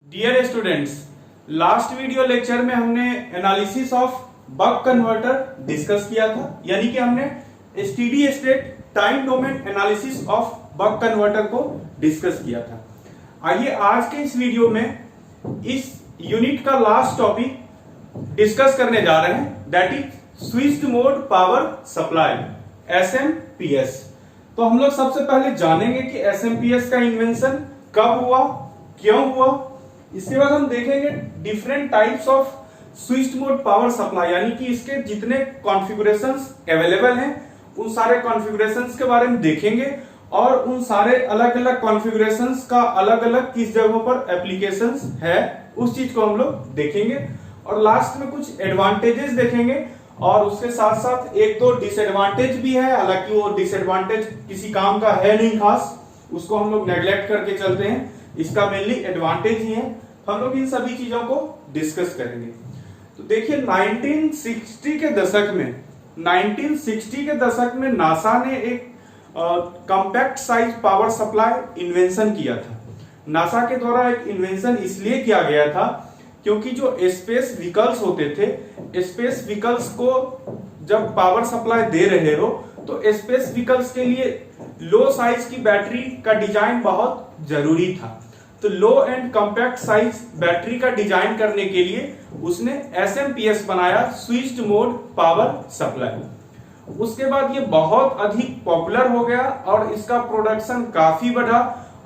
Dear students, last video lecture में हमने analysis of buck converter discuss किया था, यानी कि हमने steady state time domain analysis of buck converter को डिस्कस किया था। आइए आज के इस वीडियो में इस यूनिट का लास्ट टॉपिक डिस्कस करने जा रहे हैं, that is switched mode power supply, SMPS. तो हम लोग सबसे पहले जानेंगे कि एसएमपीएस का इन्वेंशन कब हुआ, क्यों हुआ। इसके बाद हम देखेंगे different types of switched mode power supply, यानी कि इसके जितने कॉन्फ़िगरेशंस अवेलेबल हैं उन सारे कॉन्फ़िगरेशंस के बारे में देखेंगे और उन सारे अलग अलग कॉन्फ़िगरेशंस का अलग अलग किस जगहों पर एप्लीकेशंस है उस चीज को हम लोग देखेंगे। और लास्ट में कुछ एडवांटेजेस देखेंगे और उसके साथ साथ एक दो डिसएडवांटेज भी है, हालांकि वो डिसएडवांटेज किसी काम का है नहीं खास, उसको हम लोग नेग्लेक्ट करके चलते हैं। इसका मेनली एडवांटेज ही है। हम लोग इन सभी चीजों को डिस्कस करेंगे। तो देखिए 1960 के दशक में नासा ने एक compact size power supply invention किया था। नासा के द्वारा एक इन्वेंशन इसलिए किया गया था क्योंकि जो स्पेस व्हीकल्स होते थे, स्पेस व्हीकल्स को जब पावर सप्लाई दे रहे हो तो स्पेस व्हीकल्स के लिए लो साइज की बैटरी का डिजाइन बहुत जरूरी था। तो लो एंड कॉम्पैक्ट साइज बैटरी का डिजाइन करने के लिए उसने एसएमपीएस बनाया, स्विच्ड मोड पावर सप्लाई। उसके बाद ये बहुत अधिक पॉपुलर हो गया और इसका प्रोडक्शन काफी बढ़ा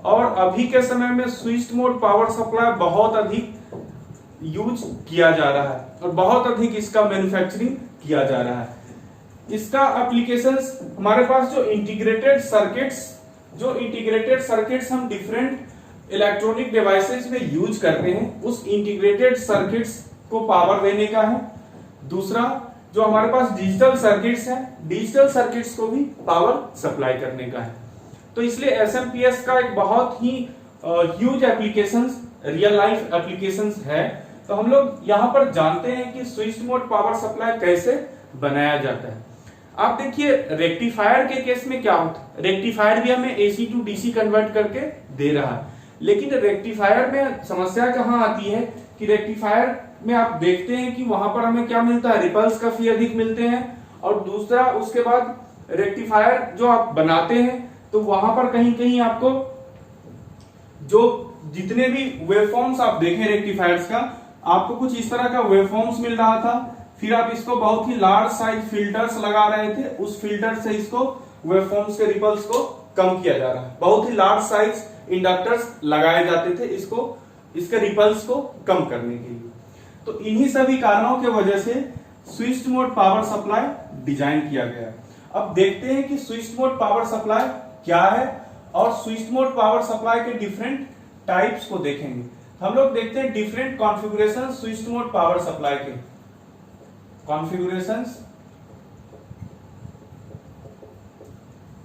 और अभी के समय में स्विच्ड मोड पावर सप्लाई बहुत अधिक यूज किया जा रहा है और बहुत अधिक इसका मैन्युफैक्चरिंग किया जा रहा है। इसका एप्लीकेशंस हमारे पास जो इंटीग्रेटेड सर्किट्स हम डिफरेंट इलेक्ट्रॉनिक डिवाइसेस में यूज करते हैं, उस इंटीग्रेटेड सर्किट्स को पावर देने का है। दूसरा जो हमारे पास डिजिटल सर्किट्स हैं, डिजिटल सर्किट्स को भी पावर सप्लाई करने का है। तो इसलिए एसएमपीएस का एक बहुत ही huge applications, real life applications है। तो हम लोग यहां पर जानते हैं कि स्विच्ड मोड पावर सप्लाई कैसे बनाया जाता है। आप देखिए रेक्टिफायर के केस में क्या होता है, रेक्टिफायर भी हमें एसी टू डीसी कन्वर्ट करके दे रहा है, लेकिन रेक्टिफायर में समस्या कहां आती है कि रेक्टिफायर में आप देखते हैं कि वहां पर हमें क्या मिलता है, रिपल्स काफी अधिक मिलते हैं। और दूसरा उसके बाद रेक्टिफायर जो आप बनाते हैं तो वहां पर कहीं कहीं आपको जो जितने भी वेवफॉर्म्स आप देखें रेक्टिफायर्स का, आपको कुछ इस तरह का वेवफॉर्म्स मिल रहा था। फिर आप इसको बहुत ही लार्ज साइज फिल्टर्स लगा रहे थे, उस फिल्टर से इसको वेवफॉर्म्स के रिपल्स को कम किया जा रहा है। बहुत ही लार्ज साइज इंडक्टर्स लगाए जाते थे इसके रिपल्स को कम करने के लिए। तो इन्हीं सभी कारणों के वजह से switched mode power supply design किया गया। अब देखते हैं कि स्विच्ड मोड पावर सप्लाई क्या है और स्विच्ड मोड पावर सप्लाई के डिफरेंट टाइप्स को देखेंगे। हम लोग देखते हैं different configuration switched mode power supply के कॉन्फ़िगरेशंस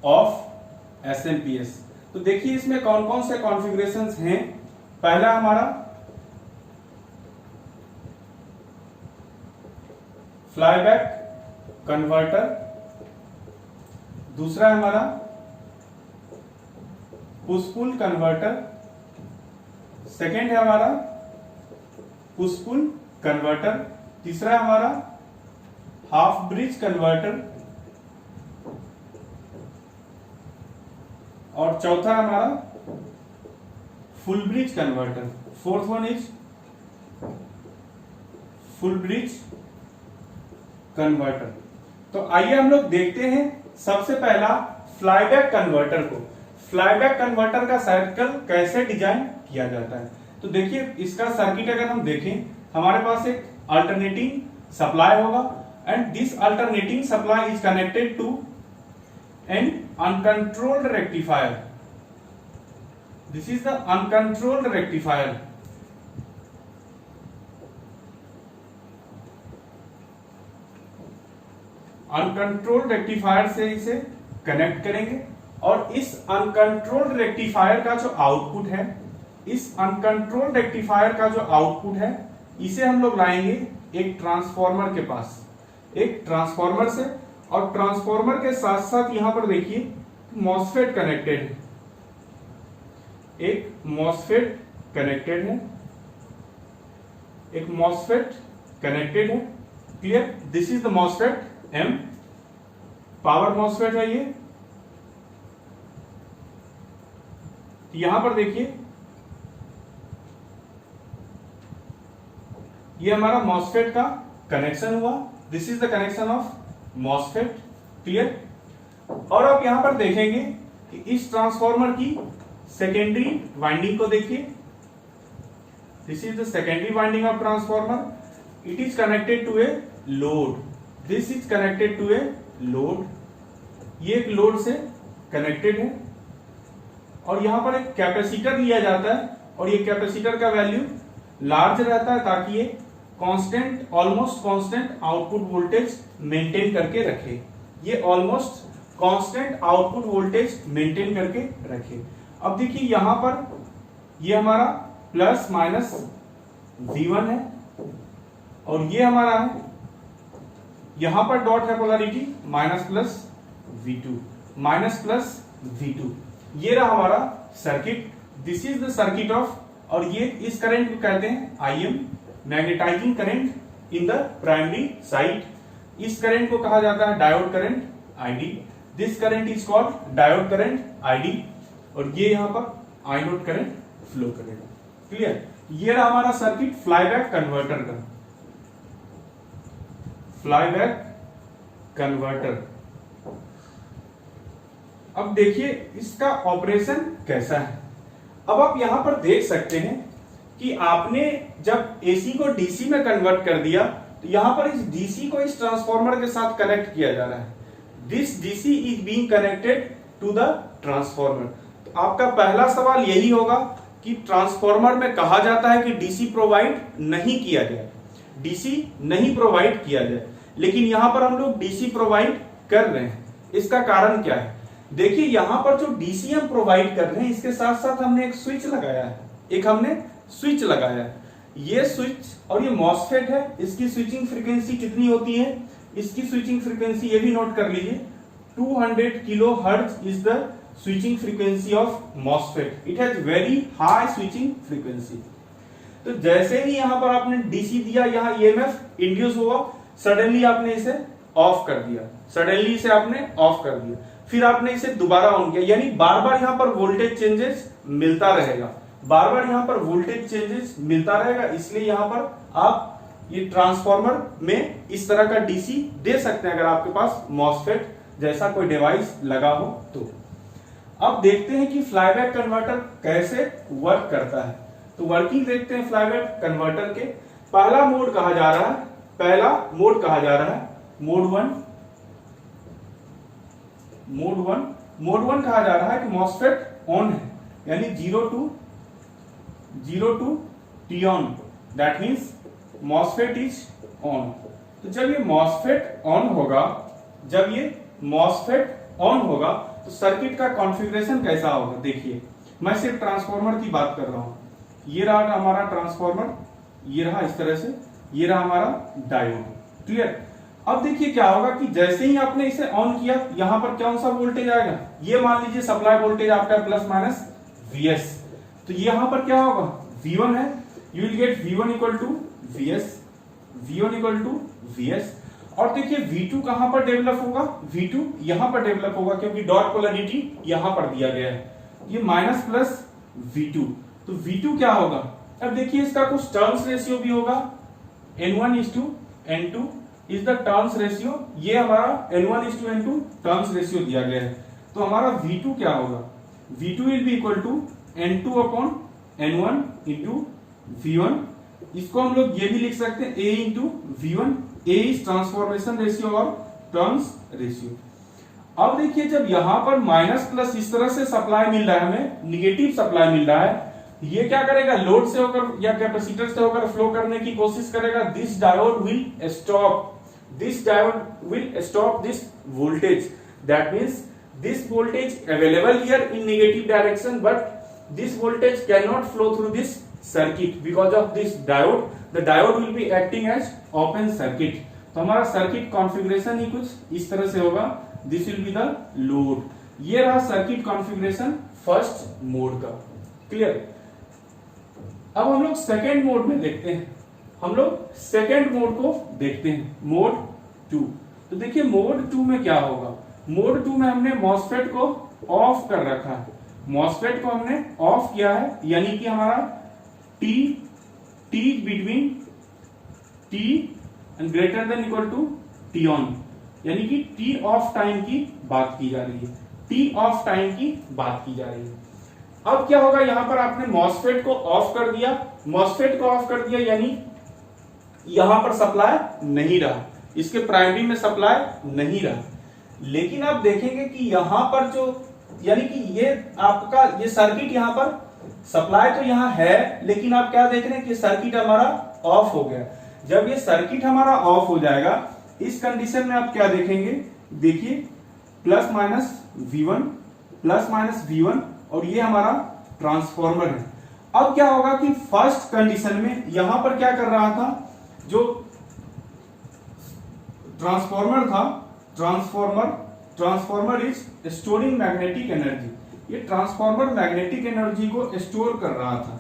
ऑफ एसएमपीएस। तो देखिए इसमें कौन कौन से कॉन्फ़िगरेशंस हैं। पहला हमारा फ्लाईबैक कन्वर्टर, दूसरा हमारा पुश पुल कन्वर्टर, सेकेंड है हमारा पुश पुल कन्वर्टर, तीसरा हमारा हाफ ब्रिज कन्वर्टर और चौथा हमारा full bridge converter. Fourth one is full bridge converter. तो आइए हम लोग देखते हैं सबसे पहला फ्लाईबैक कन्वर्टर को। फ्लाईबैक कन्वर्टर का सर्किल कैसे डिजाइन किया जाता है। तो देखिए इसका सर्किट अगर हम देखें, हमारे पास एक अल्टरनेटिंग सप्लाई होगा and this alternating supply is connected to an uncontrolled rectifier. This is the uncontrolled rectifier. Uncontrolled rectifier से इसे कनेक्ट करेंगे और इस अनकंट्रोल्ड रेक्टिफायर का जो आउटपुट है, इस अनकंट्रोल्ड रेक्टिफायर का जो आउटपुट है, इसे हम लोग लाएंगे एक ट्रांसफॉर्मर के पास, एक ट्रांसफॉर्मर से। और ट्रांसफॉर्मर के साथ साथ यहां पर देखिए मॉसफेट कनेक्टेड है, एक मॉसफेट कनेक्टेड है एक मॉसफेट कनेक्टेड है, clear. This is the MOSFET M, power MOSFET है ये। यहां पर देखिए ये हमारा मॉसफेट का कनेक्शन हुआ, this is the connection of MOSFET, clear. और आप यहां पर देखेंगे कि इस ट्रांसफॉर्मर की सेकेंडरी वाइंडिंग को देखिए, this is the secondary winding of transformer. It is connected to a load, this is connected to a load, ये एक लोड से कनेक्टेड है। और यहां पर एक कैपेसिटर लिया जाता है और ये कैपेसिटर का वैल्यू लार्ज रहता है ताकि ये constant, almost constant output voltage maintain करके रखे, ये almost constant output voltage maintain करके रखे। अब देखिए यहां पर ये हमारा प्लस माइनस V1 है और ये हमारा है, यहां पर डॉट है polarity minus plus V2, minus plus V2। ये रहा हमारा circuit, this is the circuit of, और ये इस करंट को कहते हैं IM, magnetising current in the primary side. इस करंट को कहा जाता है diode current ID, this current is called diode current ID, और ये यहां पर I नोट करंट फ्लो करेगा, क्लियर। ये रहा हमारा सर्किट फ्लाईबैक कन्वर्टर का, फ्लाईबैक कन्वर्टर। अब देखिए इसका ऑपरेशन कैसा है। अब आप यहां पर देख सकते हैं कि आपने जब AC को DC में कन्वर्ट कर दिया तो यहां पर इस DC को इस ट्रांसफॉर्मर के साथ कनेक्ट किया जा रहा है, this DC is being connected to the transformer. तो आपका पहला सवाल यही होगा कि ट्रांसफॉर्मर में कहा जाता है कि DC प्रोवाइड नहीं किया जाए, DC नहीं प्रोवाइड किया जाए, लेकिन यहां पर हम लोग DC प्रोवाइड कर रहे हैं। इसका कारण क्या है? देखिए यहां पर जो DC हम प्रोवाइड कर रहे हैं इसके साथ साथ हमने एक स्विच लगाया है, एक हमने स्विच लगाया है। ये स्विच और ये मॉसफेट है, इसकी स्विचिंग फ्रीक्वेंसी कितनी होती है? इसकी स्विचिंग फ्रीक्वेंसी ये भी नोट कर लीजिए, 200 kilo hertz is the switching frequency of MOSFET. It has very high switching frequency. तो जैसे ही यहां पर आपने DC दिया, यहां EMF इंड्यूस हुआ, सडनली आपने इसे ऑफ कर दिया, सडनली इसे आपने ऑफ कर दिया, फिर आपने इसे दोबारा ऑन किया, यानी बार बार यहां पर वोल्टेज चेंजेस मिलता रहेगा, बार बार यहां पर वोल्टेज चेंजेस मिलता रहेगा। इसलिए यहां पर आप ये ट्रांसफॉर्मर में इस तरह का DC दे सकते हैं अगर आपके पास मॉसफेट जैसा कोई डिवाइस लगा हो तो। अब देखते हैं कि फ्लाईबैक कन्वर्टर कैसे वर्क करता है। तो वर्किंग देखते हैं फ्लाईबैक कन्वर्टर के। पहला मोड कहा जा रहा है, पहला मोड कहा जा रहा है मोड 1, मोड 1 कहा जा रहा है कि मॉसफेट ऑन है, यानी 0 to T on, that means MOSFET is on. तो जब ये मॉसफेट ऑन होगा, जब ये मॉसफेट ऑन होगा तो सर्किट का कॉन्फ़िगरेशन कैसा होगा? देखिए मैं सिर्फ ट्रांसफॉर्मर की बात कर रहा हूं, ये रहा हमारा ट्रांसफॉर्मर, ये रहा इस तरह से, ये रहा हमारा डायोड, क्लियर। अब देखिए क्या होगा कि जैसे ही आपने इसे ऑन किया, यहां पर कौन सा वोल्टेज आएगा? ये मान लीजिए सप्लाई वोल्टेज आपका प्लस माइनस Vs, तो यहां पर क्या होगा? V1 है, you will get V1 equal to Vs, V1 equal to Vs। और देखिए V2 कहां पर डेवलप होगा? V2 यहां पर डेवलप होगा क्योंकि डॉट पोलैरिटी यहां पर दिया गया है, ये माइनस प्लस V2, तो V2 क्या होगा? अब देखिए इसका कुछ टर्न्स रेशियो भी होगा, N1:N2 is the turns ratio, ये हमारा N1:N2 टर्न्स रेशियो दिया गया है। तो हमारा V2 क्या होगा? V2 will be equal to N2/N1 into V1। इसको हम लोग ये भी लिख सकते हैं A into V1, A is transformation ratio और टर्न्स रेशियो। अब देखिए जब यहां पर माइनस प्लस इस तरह से सप्लाई मिल रहा है, हमें निगेटिव सप्लाई मिल रहा है, ये क्या करेगा? लोड से होकर या कैपेसिटर से होकर फ्लो करने की कोशिश करेगा। This diode will stop, this diode will stop this voltage, that means this voltage available here in negative direction, but this voltage cannot flow through this circuit because of this diode, the diode will be acting as open circuit। तो हमारा circuit configuration ही कुछ इस तरह से होगा, this will be the load। ये रहा circuit configuration first mode का, क्लियर। अब हम लोग सेकेंड मोड में देखते हैं। हम लोग सेकेंड मोड को देखते हैं, मोड 2। तो देखिए मोड 2 में क्या होगा। मोड 2 में हमने मॉसफेट को ऑफ कर रखा है, मॉसफेट को हमने ऑफ किया है, यानी कि हमारा T between T and greater than equal to T on, यानी कि टी ऑफ टाइम की बात की जा रही है, टी ऑफ टाइम की बात की जा रही है। अब क्या होगा, यहां पर आपने मॉसफेट को ऑफ कर दिया, मॉसफेट को ऑफ कर दिया यानी यहां पर सप्लाई नहीं रहा, इसके प्राइमरी में सप्लाई नहीं रहा। लेकिन आप देखेंगे कि यहां पर जो, यानी कि ये आपका ये सर्किट यहां पर सप्लाई तो यहां है, लेकिन आप क्या देख रहे हैं कि सर्किट हमारा ऑफ हो गया। जब ये सर्किट हमारा ऑफ हो जाएगा, इस कंडीशन में आप क्या देखेंगे, देखिए plus minus V1 plus minus V1, और ये हमारा ट्रांसफॉर्मर है। अब क्या होगा कि फर्स्ट कंडीशन में यहां पर क्या कर रहा था, जो ट्रांसफॉर्मर था, transformer is storing magnetic energy. ये ट्रांसफॉर्मर मैग्नेटिक एनर्जी को स्टोर कर रहा था,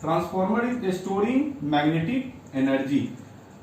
transformer is storing magnetic energy.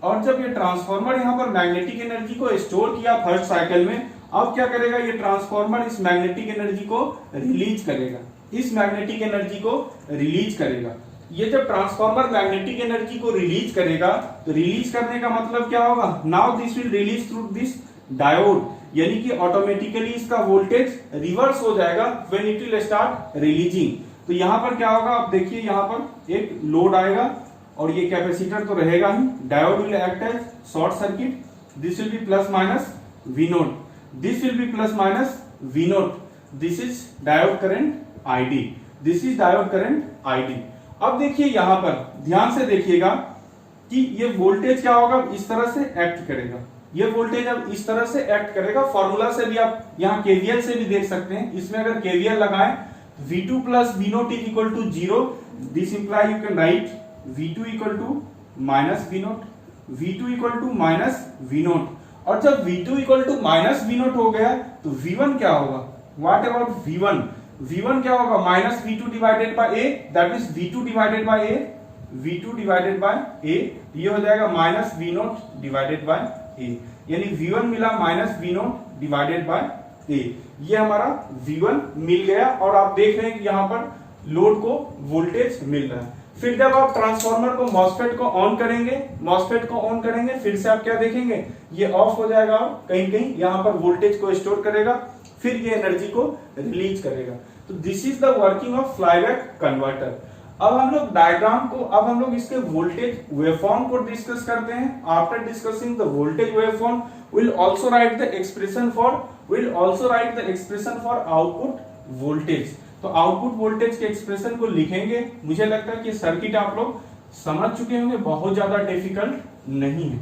और जब ये ट्रांसफॉर्मर यहां पर मैग्नेटिक एनर्जी को स्टोर किया फर्स्ट साइकिल में, अब क्या करेगा, ये ट्रांसफॉर्मर इस मैग्नेटिक एनर्जी को रिलीज करेगा, इस मैग्नेटिक एनर्जी को रिलीज करेगा। ये जब ट्रांसफॉर्मर मैग्नेटिक एनर्जी को रिलीज करेगा, तो रिलीज करने का मतलब क्या होगा, now this will release through this diode, यानी कि ऑटोमेटिकली इसका वोल्टेज रिवर्स हो जाएगा when it will start releasing. तो यहां पर क्या होगा, आप देखिए यहां पर एक लोड आएगा और ये कैपेसिटर तो रहेगा ही, diode will act as short circuit, this will be plus minus V naught, this will be plus minus V naught, this is diode current ID, this is diode current ID। अब देखिए यहां पर ध्यान से देखिएगा कि ये वोल्टेज क्या होगा, इस तरह से एक्ट करेगा, ये वोल्टेज अब इस तरह से एक्ट करेगा। फॉर्मूला से भी आप यहाँ KVL से भी देख सकते हैं, इसमें अगर KVL लगाएं, V2 plus V naught is equal to 0, this imply you can write V2 equal to minus V naught, V2 equal to minus V naught. और जब V2 equal to minus V naught हो गया तो V1 क्या होगा, what about V1, V1 क्या होगा, minus V2 divided by A, that means V2 divided by A, V2 divided by A, ये हो जाएगा minus V note divided by A, यानी V1 मिला minus V note divided by A, ये हमारा V1 मिल गया। और आप देख रहे हैं कि यहाँ पर लोड को वोल्टेज मिल रहा है। फिर जब आप ट्रांसफॉर्मर को मॉसफेट को ऑन करेंगे, मॉसफेट को ऑन करेंगे, फिर से आप क्या देखेंगे, ये ऑफ हो जाएगा और कहीं कहीं यहाँ पर वोल्टेज को स्टोर करेगा, फिर ये एनर्जी को रिलीज करेगा। तो this is the working of flyback converter. अब हम लोग डायग्राम को, अब हम लोग इसके वोल्टेज वेवफॉर्म को डिस्कस करते हैं। After discussing the voltage waveform will also right the expression for output voltage. तो आउटपुट वोल्टेज के एक्सप्रेशन को लिखेंगे। मुझे लगता है कि सर्किट आप लोग समझ चुके होंगे, बहुत ज्यादा डिफिकल्ट नहीं है।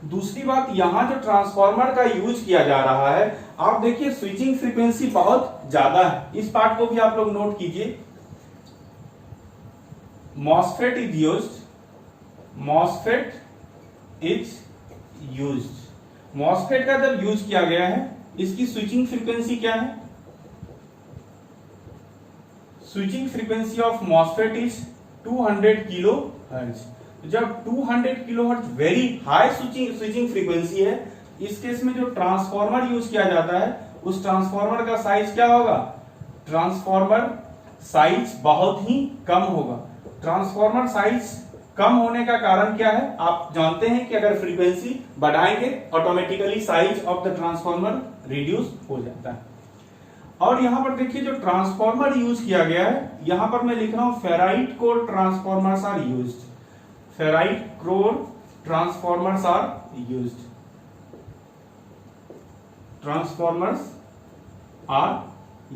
दूसरी बात, यहां जो ट्रांसफॉर्मर का यूज किया जा रहा है, आप देखिए स्विचिंग फ्रीक्वेंसी बहुत ज्यादा है, इस पार्ट को भी आप लोग नोट कीजिए। MOSFET is used, MOSFET का जब यूज किया गया है, इसकी स्विचिंग फ्रीक्वेंसी क्या है, switching frequency of MOSFET is 200 kilo hertz. जब 200 kilo hertz very high switching frequency है, इस केस में जो ट्रांसफॉर्मर यूज किया जाता है, उस ट्रांसफॉर्मर का साइज क्या होगा, ट्रांसफॉर्मर साइज बहुत ही कम होगा। ट्रांसफॉर्मर साइज कम होने का कारण क्या है, आप जानते हैं कि अगर फ्रीक्वेंसी बढ़ाएंगे automatically size of the transformer reduce हो जाता है। और यहां पर देखिए जो ट्रांसफॉर्मर यूज किया गया है, यहां पर मैं लिख रहा हूं ferrite core transformers are used, ferrite core transformers are used, transformers are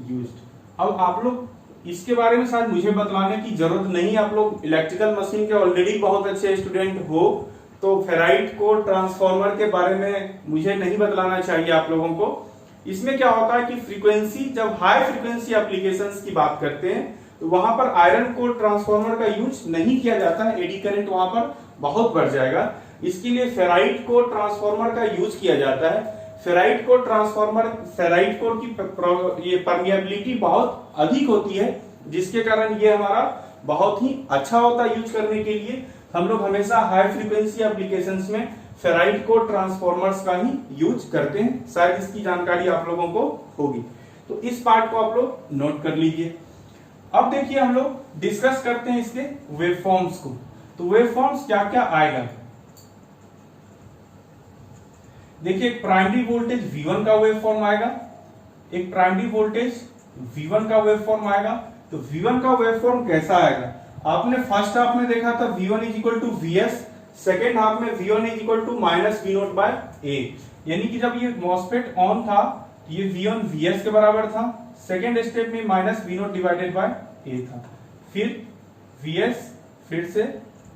used. अब आप लोग इसके बारे में शायद मुझे बतलाने की जरूरत नहीं, आप लोग इलेक्ट्रिकल मशीन के ऑलरेडी बहुत अच्छे स्टूडेंट हो, तो फेराइट कोर ट्रांसफॉर्मर के बारे में मुझे नहीं बतलाना चाहिए आप लोगों को। इसमें क्या होता है कि फ्रीक्वेंसी, जब हाई फ्रीक्वेंसी एप्लीकेशंस की बात करते हैं, तो वहां पर आयरन कोर ट्रांसफॉर्मर का यूज नहीं किया जाता है, एडी करंट वहां पर बहुत बढ़ जाएगा। इसके लिए फेराइट कोर ट्रांसफॉर्मर का यूज किया जाता है। Ferrite core transformer, ferrite core की ये परमिएबिलिटी बहुत अधिक होती है, जिसके कारण ये हमारा बहुत ही अच्छा होता है यूज करने के लिए। हम लोग हमेशा हाई फ्रीक्वेंसी एप्लीकेशंस में फेराइट कोर ट्रांसफॉर्मर्स का ही यूज करते हैं। शायद इसकी जानकारी आप लोगों को होगी, तो इस पार्ट को आप लोग नोट कर लीजिए। अब देखिए हम लोग डिस्कस करते हैं इसके वेवफॉर्म्स को। तो वेवफॉर्म्स क्या क्या आएगा, देखिए एक प्राइमरी वोल्टेज V1 का वेवफॉर्म आएगा, एक प्राइमरी वोल्टेज V1 का वेवफॉर्म आएगा। तो V1 का वेवफॉर्म कैसा आएगा, आपने फर्स्ट हाफ में देखा था V1 is equal to VS, second half में V1 is equal to minus V0 by A, यानी कि जब ये मॉसफेट ऑन था ये V1 VS के बराबर था, सेकेंड स्टेप में minus V0 divided by A था, फिर VS फिर से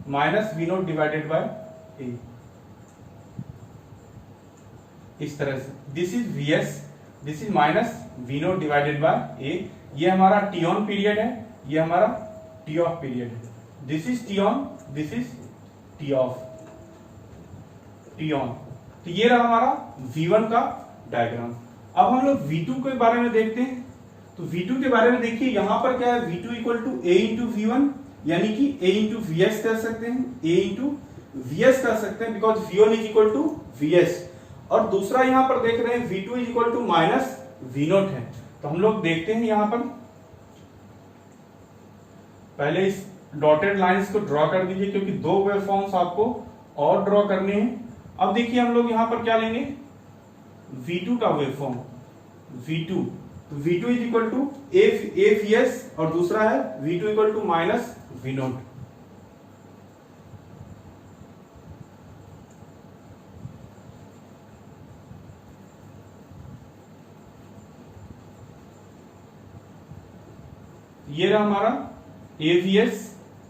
minus V0 divided by A, इस तरह से this is VS, this is minus V0 divided by A। ये हमारा टी ऑन पीरियड है, ये हमारा टी ऑफ पीरियड है, this is T on, this is T of, T on. तो ये रहा हमारा V1 का डायग्राम। अब हम लोग V2 के बारे में देखते हैं। तो V2 के बारे में देखिए, यहां पर क्या है, V2 equal to A into V1, यानी कि A इंटू VS कर सकते हैं, A इंटू VS कर सकते हैं, because V1 is equal to VS। और दूसरा यहां पर देख रहे हैं V2 is equal to minus V0 है। तो हम लोग देखते हैं यहां पर, पहले इस डॉटेड लाइंस को ड्रॉ कर दीजिए, क्योंकि दो वेवफॉर्म्स आपको और ड्रॉ करने हैं। अब देखिए हम लोग यहां पर क्या लेंगे, V2 का वेवफॉर्म, V2, तो V2 is equal to A VS और दूसरा है V2 equal to minus V0। ये रहा हमारा AVS,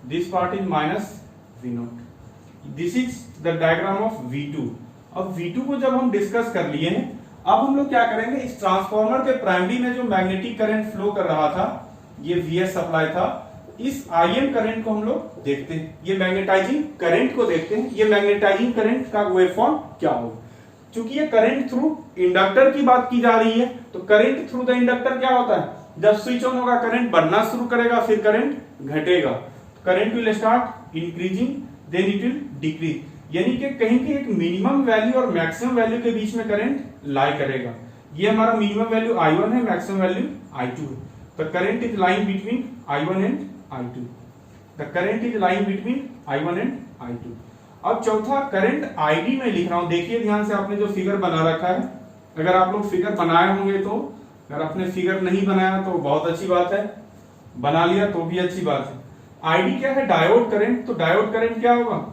this part is minus V0, this is the diagram of V2। अब V2 को जब हम डिस्कस कर लिए हैं, अब हम लोग क्या करेंगे, इस ट्रांसफार्मर के प्राइमरी में जो मैग्नेटिक करंट फ्लो कर रहा था, ये VS सप्लाई था, इस IM करंट को हम लोग देखते हैं, ये मैग्नेटाइजिंग करंट को देखते हैं, ये मैग्नेटाइजिंग करंट का वेवफॉर्म क्या होगा। चूंकि ये करंट थ्रू इंडक्टर की बात की जा रही है, तो करंट थ्रू द इंडक्टर क्या होता है, जब स्विच ऑन होगा करंट बढ़ना शुरू करेगा, फिर करंट घटेगा, current will start increasing then it will decrease, यानी कि कहीं की एक मिनिमम वैल्यू और मैक्सिमम वैल्यू के बीच में करंट लाई करेगा। ये हमारा मिनिमम वैल्यू I1 है, मैक्सिमम वैल्यू I2 है। The current is lying between I1 and I2, the current is lying between I1 and I2। अब चौथा करंट ID में लिख रहा हूं, देखिए ध्यान से, आपने जो फिगर बना रखा है, अगर आप लोग फिगर बनाए होंगे तो, अगर आपने फिगर नहीं बनाया तो बहुत अच्छी बात है, बना लिया तो भी अच्छी बात है। आईडी क्या है, डायोड करंट। तो डायोड करंट क्या होगा,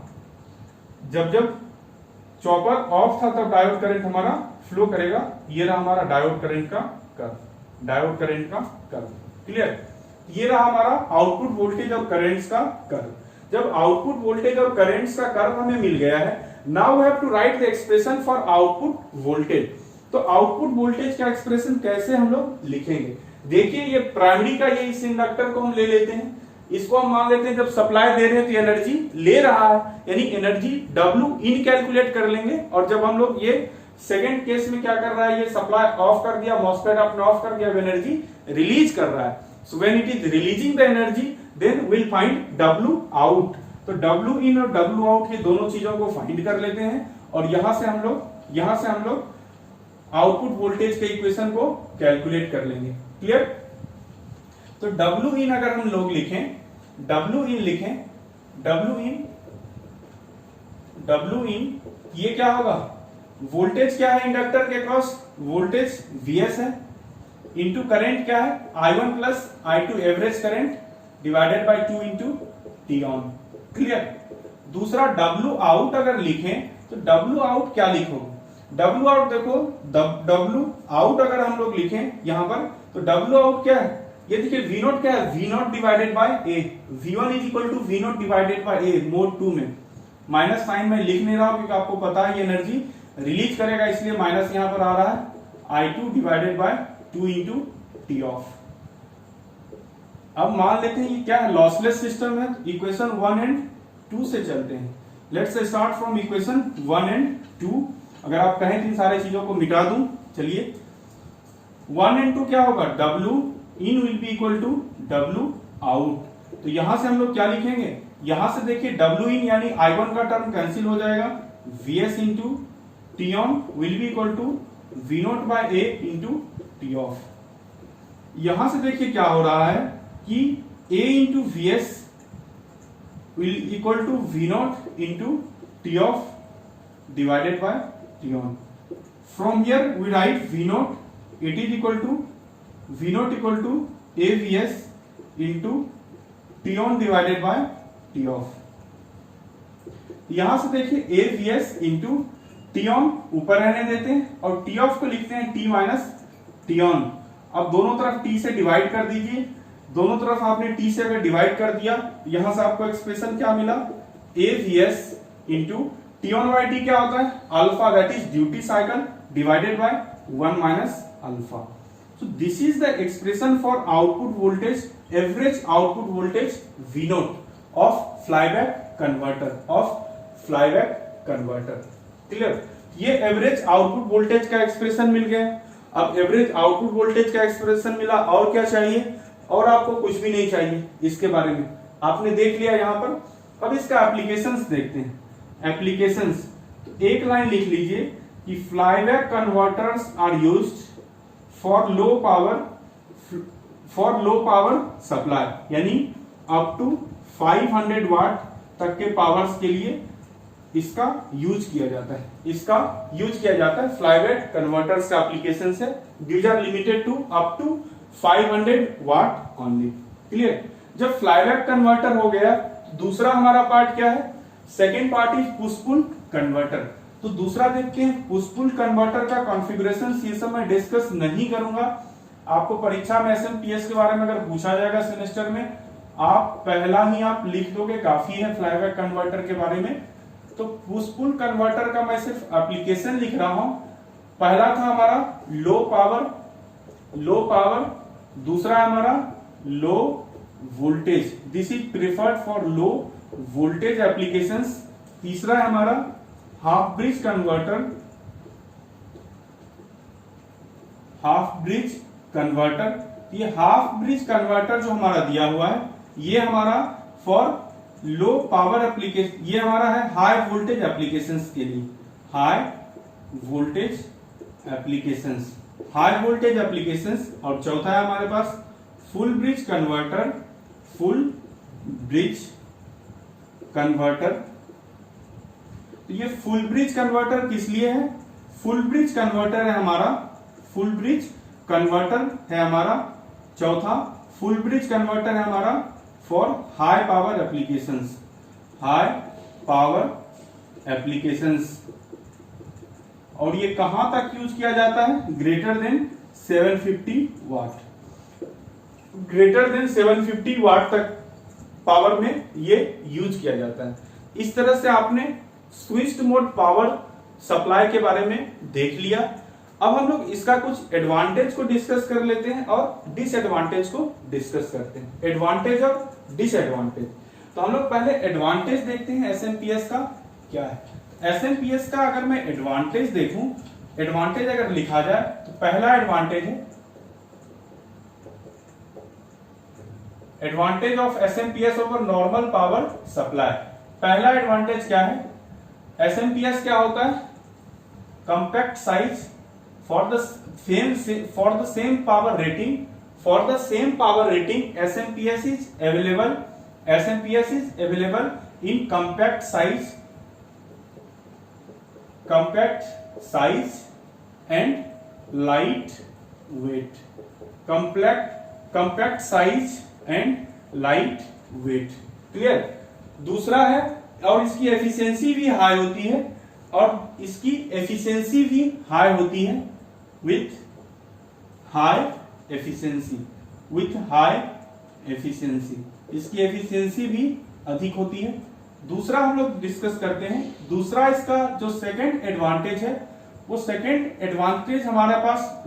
जब जब चॉपर ऑफ था तब डायोड करंट हमारा फ्लो करेगा। ये रहा हमारा डायोड करंट का कर्व, डायोड करंट का कर्व, क्लियर। ये रहा हमारा आउटपुट वोल्टेज और करंट्स का कर्व। जब आउटपुट वोल्टेज और करंट्स का कर्व हमें मिल गया है, now we have to write the expression for output voltage. तो आउटपुट वोल्टेज का एक्सप्रेशन कैसे हम लोग लिखेंगे, देखिए ये प्राइमरी का, ये इस इंडक्टर को हम ले लेते हैं, इसको हम मान लेते हैं जब सप्लाई दे रहे हैं तो एनर्जी ले रहा है, यानी एनर्जी W इन कैलकुलेट कर लेंगे। और जब हम लोग ये सेकेंड केस में क्या कर रहा है, ये सप्लाई ऑफ कर दिया, मॉसफेट आपने ऑफ कर दिया, एनर्जी रिलीज कर रहा है। So when it is releasing the energy then will find W out. तो W इन और W आउट ये दोनों चीजों को फाइंड कर लेते हैं, और यहां से हम लोग आउटपुट वोल्टेज के इक्वेशन को कैलकुलेट कर लेंगे, क्लियर। तो W इन अगर हम लोग लिखें, W इन ये क्या होगा, वोल्टेज क्या है इंडक्टर के क्रॉस, वोल्टेज VS है, इंटू करंट क्या है I1 plus I2 average current divided by 2 into T on, clear. दूसरा W आउट अगर लिखें तो W आउट क्या लिखोगे, W आउट देखो, W आउट अगर हम लोग लिखें यहां पर, तो W आउट क्या है, ये देखिए V0 क्या है, V0 divided by A, V1 is equal to V0 divided by A mod 2 में। माइनस साइन में लिख नहीं रहा हूं क्योंकि आपको पता है ये एनर्जी रिलीज करेगा, इसलिए माइनस यहां पर आ रहा है I2 divided by 2 into T of. अब मान लेते हैं ये क्या है, लॉसलेस सिस्टम है, इक्वेशन 1 एंड 2 से चलते हैं। Let's start from equation 1 and 2। अगर आप कहें तो इन सारे चीजों को मिटा दूं, चलिए 1 एंड 2 क्या होगा, W in will be equal to W out. तो यहां से हम लोग क्या लिखेंगे, यहां से देखिए W इन यानी I1 का टर्म कैंसिल हो जाएगा, Vs into T on will be equal to V naught by A into T off. यहां से देखिए क्या हो रहा है कि A into Vs will equal to V naught into T off divided by T on. From here we write V naught, it is equal to V naught equal to AVs into T on divided by T off. यहां से देखिए AVs into T on ऊपर रहने देते हैं और T off को लिखते हैं T माइनस T on। अब दोनों तरफ T से डिवाइड कर दीजिए, दोनों तरफ आपने T से अगर डिवाइड कर दिया, यहां से आपको एक्सप्रेशन क्या मिला, AVs into T on by T क्या होता है, alpha, that is duty cycle divided by 1 minus alpha. So this is the expression for output voltage, average output voltage V note of flyback converter. Clear, ये average output voltage का expression मिल गया। अब average output voltage का expression मिला, और क्या चाहिए, और आपको कुछ भी नहीं चाहिए, इसके बारे में आपने देख लिया यहां पर। अब इसका एप्लीकेशंस देखते हैं। एप्लीकेशंस, तो एक लाइन लिख लीजिए कि flyback converters are used for low power supply, यानी अप टू 500 वाट तक के पावर्स के लिए इसका यूज किया जाता है, इसका यूज किया जाता है। फ्लाईबैक कन्वर्टर्स का एप्लीकेशन है, these are limited to up to 500 watt only. Clear, जब फ्लाईबैक कन्वर्टर हो गया, दूसरा हमारा पार्ट क्या है, second part is push pull converter. तो दूसरा देखते हैं, पुश पुल कन्वर्टर का कॉन्फ़िगरेशन ये सब मैं डिस्कस नहीं करूंगा। आपको परीक्षा में SMPS के बारे में अगर पूछा जाएगा सेमेस्टर में, आप पहला ही आप लिख दोगे, काफी है फ्लाईबैक कन्वर्टर के बारे में। तो पुश पुल कन्वर्टर का मैं सिर्फ एप्लीकेशन लिख रहा हूं। पहला था हमारा लो पावर, दूसरा हमारा low voltage, this is preferred for low voltage applications. तीसरा है हमारा हाफ ब्रिज कन्वर्टर, ये हाफ ब्रिज कन्वर्टर जो हमारा दिया हुआ है, ये हमारा फॉर लो पावर एप्लीकेशन, ये हमारा है हाई वोल्टेज एप्लीकेशंस के लिए, हाई वोल्टेज एप्लीकेशंस। और चौथा है हमारे पास फुल ब्रिज कन्वर्टर। तो ये फुल ब्रिज कन्वर्टर किस लिए है, फुल ब्रिज कन्वर्टर है हमारा चौथा फुल ब्रिज कन्वर्टर है हमारा फॉर हाई पावर एप्लीकेशंस। और ये कहां तक यूज किया जाता है, ग्रेटर देन 750 वाट तक पावर में ये यूज किया जाता है। इस तरह से आपने स्विच्ड मोड पावर सप्लाई के बारे में देख लिया। अब हम लोग इसका कुछ एडवांटेज को डिस्कस कर लेते हैं और डिसएडवांटेज को डिस्कस करते हैं। एडवांटेज और डिसएडवांटेज। तो हम लोग पहले एडवांटेज देखते हैं SMPS का क्या है। SMPS का अगर मैं एडवांटेज देखूं, एडवांटेज अगर लिखा जाए तो पहला एडवांटेज है advantage of SMPS over normal power supply. पहला एडवांटेज क्या है, SMPS क्या होता है, compact size for the same power rating SMPS is available in compact size and light weight. Compact size and light weight. Clear. दूसरा है, और इसकी एफिशिएंसी भी हाई होती है, विथ हाई एफिशिएंसी, इसकी एफिशिएंसी भी अधिक होती है। दूसरा हम लोग डिस्कस करते हैं। दूसरा इसका जो सेकंड एडवांटेज है, वो सेकंड एडवांटेज हमारे पास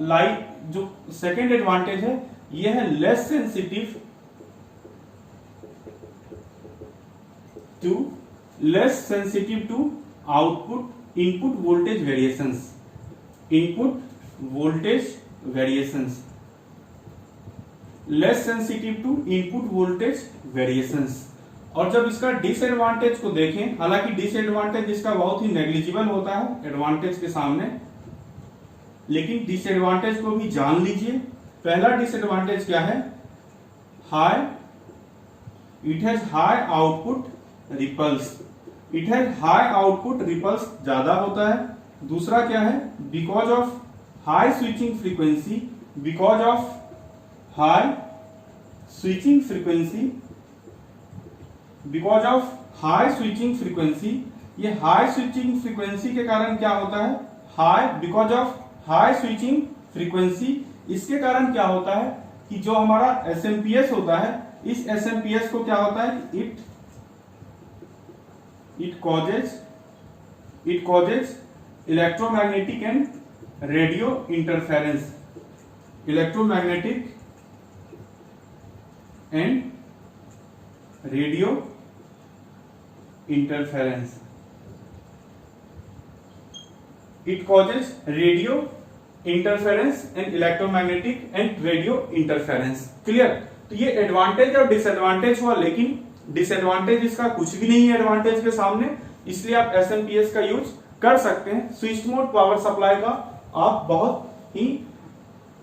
जो सेकंड एडवांटेज है, ये है less sensitive to input voltage variations. और जब इसका डिसएडवांटेज को देखें, हालांकि डिसएडवांटेज इसका बहुत ही नेग्लिजिबल होता है एडवांटेज के सामने, लेकिन डिसएडवांटेज को भी जान लीजिए। पहला डिसएडवांटेज क्या है? High, it has high output ripples, it has high output ripples ज्यादा होता है। दूसरा क्या है? Because of high switching frequency, because of high switching frequency, because of high switching frequency, ये हाई स्विचिंग फ्रीक्वेंसी के कारण क्या होता है? High, because of high switching frequency, इसके कारण क्या होता है कि जो हमारा एसएमपीएस होता है, इस एसएमपीएस को क्या होता है? It causes electromagnetic and radio interference, electromagnetic and radio interference, it causes radio interference and electromagnetic and radio interference। Clear? तो ये एडवांटेज और डिसएडवांटेज हुआ, लेकिन डिसएडवांटेज इसका कुछ भी नहीं है एडवांटेज के सामने, इसलिए आप एसएमपीएस का यूज कर सकते हैं। स्विच मोड पावर सप्लाई का आप बहुत ही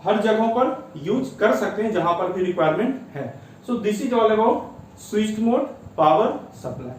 हर जगहों पर यूज कर सकते हैं जहां पर भी रिक्वायरमेंट है। So this is all about switch mode power supply.